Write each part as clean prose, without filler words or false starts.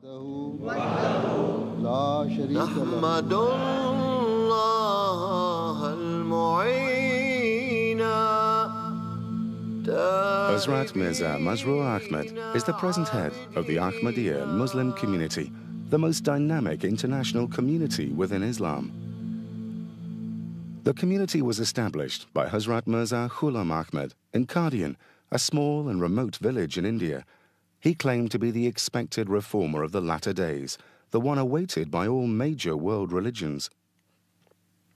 Hazrat Mirza Masroor Ahmad is the present head of the Ahmadiyya Muslim community, the most dynamic international community within Islam. The community was established by Hazrat Mirza Ghulam Ahmad in Qadiani, a small and remote village in India. He claimed to be the expected reformer of the latter days, the one awaited by all major world religions.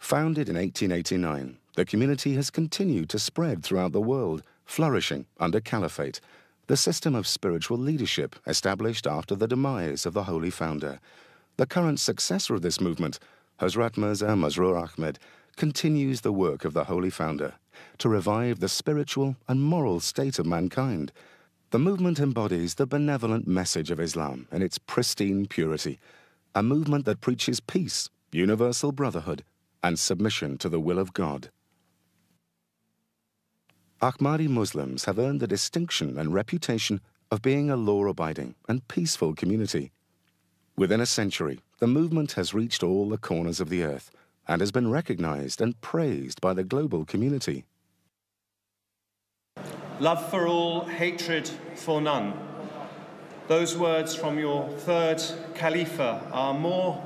Founded in 1889, the community has continued to spread throughout the world, flourishing under caliphate, the system of spiritual leadership established after the demise of the holy founder. The current successor of this movement, Hazrat Mirza Masroor Ahmad, continues the work of the holy founder to revive the spiritual and moral state of mankind. The movement embodies the benevolent message of Islam in its pristine purity, a movement that preaches peace, universal brotherhood, and submission to the will of God. Ahmadi Muslims have earned the distinction and reputation of being a law-abiding and peaceful community. Within a century, the movement has reached all the corners of the earth and has been recognized and praised by the global community. Love for all, hatred for none. Those words from your third Khalifa are more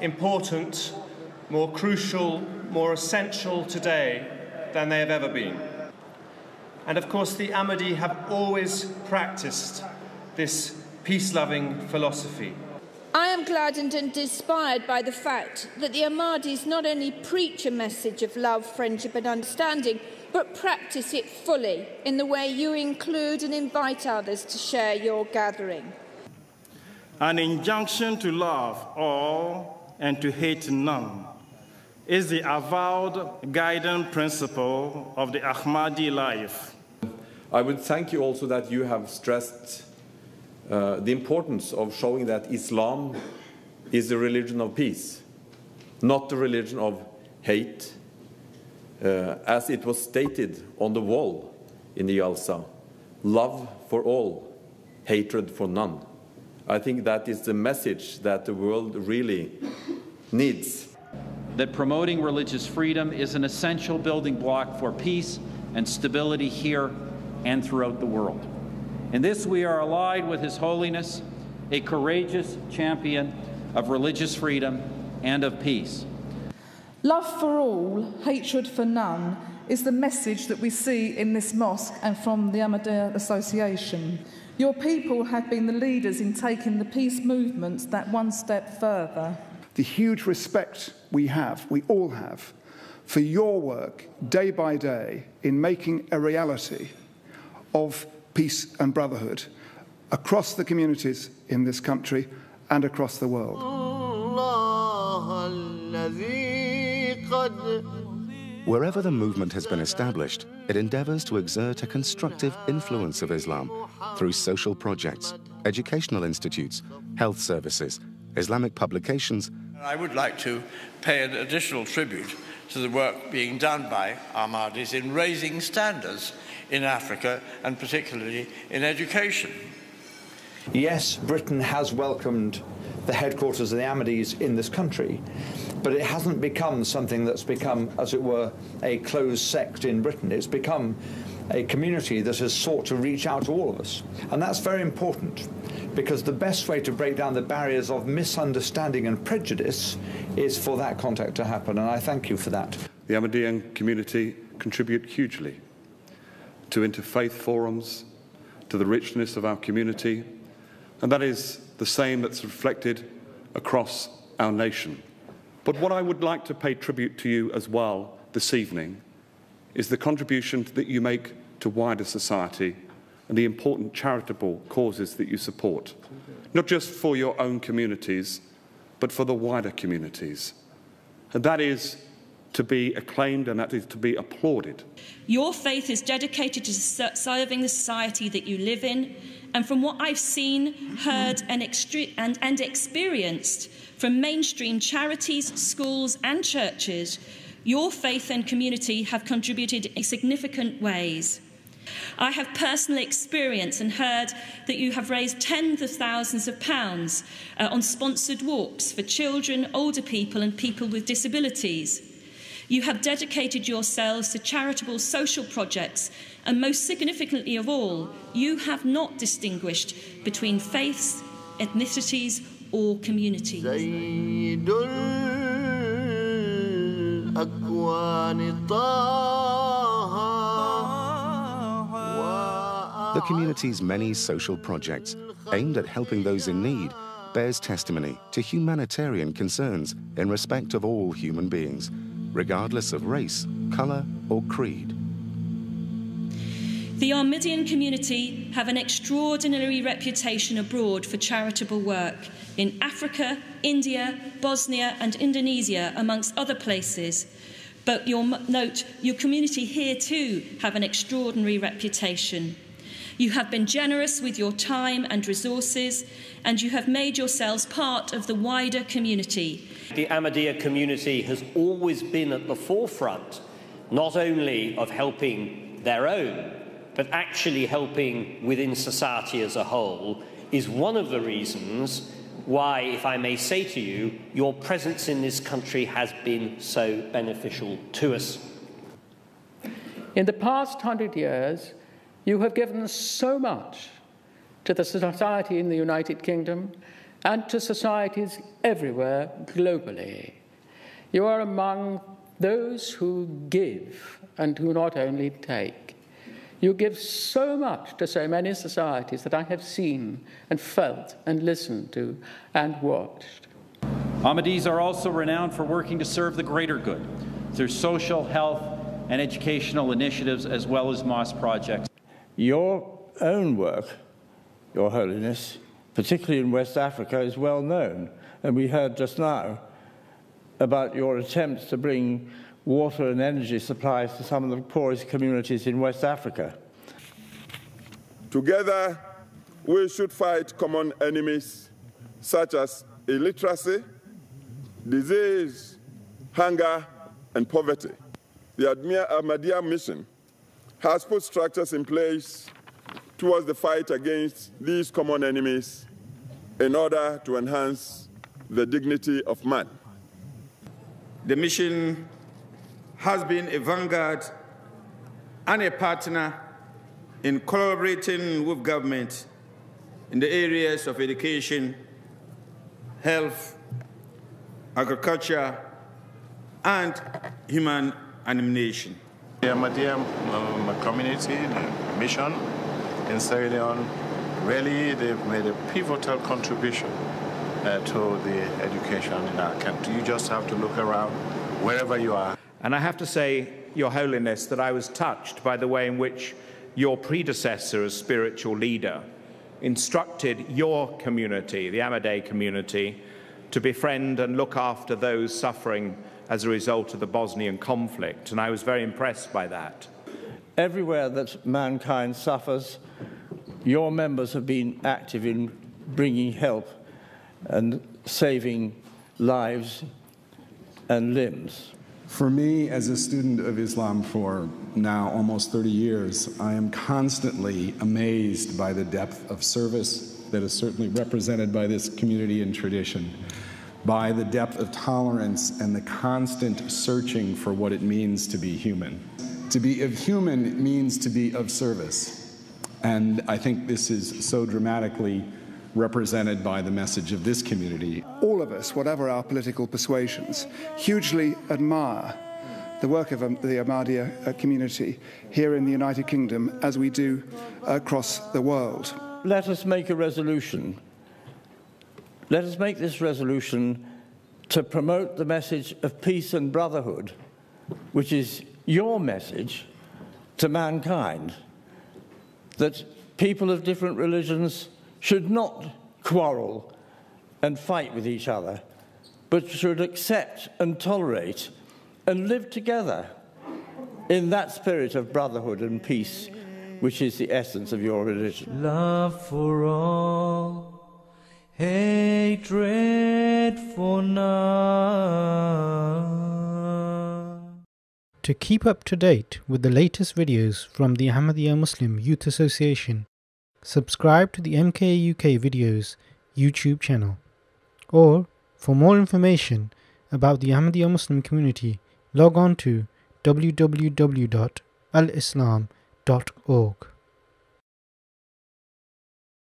important, more crucial, more essential today than they have ever been. And of course, the Ahmadi have always practiced this peace-loving philosophy. I am gladdened and inspired by the fact that the Ahmadis not only preach a message of love, friendship and understanding, but practice it fully in the way you include and invite others to share your gathering. An injunction to love all and to hate none is the avowed guiding principle of the Ahmadi life. I would thank you also that you have stressed the importance of showing that Islam is the religion of peace, not the religion of hate, as it was stated on the wall in the Jalsa, love for all, hatred for none. I think that is the message that the world really needs. That promoting religious freedom is an essential building block for peace and stability here and throughout the world. In this we are allied with His Holiness, a courageous champion of religious freedom and of peace. Love for all, hatred for none is the message that we see in this mosque and from the Ahmadiyya Association. Your people have been the leaders in taking the peace movements that one step further. The huge respect we all have, for your work day by day in making a reality of peace and brotherhood across the communities in this country and across the world. Wherever the movement has been established, it endeavors to exert a constructive influence of Islam through social projects, educational institutes, health services, Islamic publications. I would like to pay an additional tribute to the work being done by Ahmadis in raising standards in Africa and particularly in education. Yes, Britain has welcomed the headquarters of the Ahmadis in this country, but it hasn't become something that's become, as it were, a closed sect in Britain. It's become a community that has sought to reach out to all of us. And that's very important, because the best way to break down the barriers of misunderstanding and prejudice is for that contact to happen, and I thank you for that. The Ahmadiyyan community contribute hugely to interfaith forums, to the richness of our community, and that is the same that's reflected across our nation. But what I would like to pay tribute to you as well this evening is the contribution that you make to wider society and the important charitable causes that you support, not just for your own communities, but for the wider communities. And that is to be acclaimed and that is to be applauded. Your faith is dedicated to serving the society that you live in, and from what I've seen, heard and experienced from mainstream charities, schools and churches, your faith and community have contributed in significant ways. I have personally experienced and heard that you have raised tens of thousands of pounds on sponsored walks for children, older people and people with disabilities. You have dedicated yourselves to charitable social projects, and most significantly of all, you have not distinguished between faiths, ethnicities or communities. The community's many social projects aimed at helping those in need bears testimony to humanitarian concerns in respect of all human beings, regardless of race, colour or creed. The Ahmadiyyan community have an extraordinary reputation abroad for charitable work in Africa, India, Bosnia and Indonesia, amongst other places. But you'll note your community here too have an extraordinary reputation. You have been generous with your time and resources, and you have made yourselves part of the wider community. The Ahmadiyya community has always been at the forefront, not only of helping their own, but actually helping within society as a whole, is one of the reasons why, if I may say to you, your presence in this country has been so beneficial to us. In the past 100 years, you have given so much to the society in the United Kingdom and to societies everywhere globally. You are among those who give and who not only take. You give so much to so many societies that I have seen and felt and listened to and watched. Ahmadis are also renowned for working to serve the greater good through social, health, and educational initiatives, as well as mosque projects. Your own work, Your Holiness, particularly in West Africa, is well known. And we heard just now about your attempts to bring water and energy supplies to some of the poorest communities in West Africa. Together, we should fight common enemies such as illiteracy, disease, hunger, and poverty. The Ahmadiyya mission has put structures in place towards the fight against these common enemies in order to enhance the dignity of man. The mission has been a vanguard and a partner in collaborating with government in the areas of education, health, agriculture, and human animation. The Ahmadiyya community, the mission in Sierra Leone, really they've made a pivotal contribution to the education in our country. You just have to look around wherever you are. And I have to say, Your Holiness, that I was touched by the way in which your predecessor as spiritual leader instructed your community, the Ahmadiyya community, to befriend and look after those suffering as a result of the Bosnian conflict, and I was very impressed by that. Everywhere that mankind suffers, your members have been active in bringing help and saving lives and limbs. For me, as a student of Islam for now almost 30 years, I am constantly amazed by the depth of service that is certainly represented by this community and tradition, by the depth of tolerance and the constant searching for what it means to be human. To be of human means to be of service. And I think this is so dramatically represented by the message of this community. All of us, whatever our political persuasions, hugely admire the work of the Ahmadiyya community here in the United Kingdom, as we do across the world. Let us make a resolution. Let us make this resolution to promote the message of peace and brotherhood, which is your message to mankind, that people of different religions should not quarrel and fight with each other, but should accept and tolerate and live together in that spirit of brotherhood and peace, which is the essence of your religion. Love for all, hatred for none. To keep up to date with the latest videos from the Ahmadiyya Muslim Youth Association, subscribe to the MK UK Videos YouTube channel. Or, for more information about the Ahmadiyya Muslim community, log on to www.alislam.org.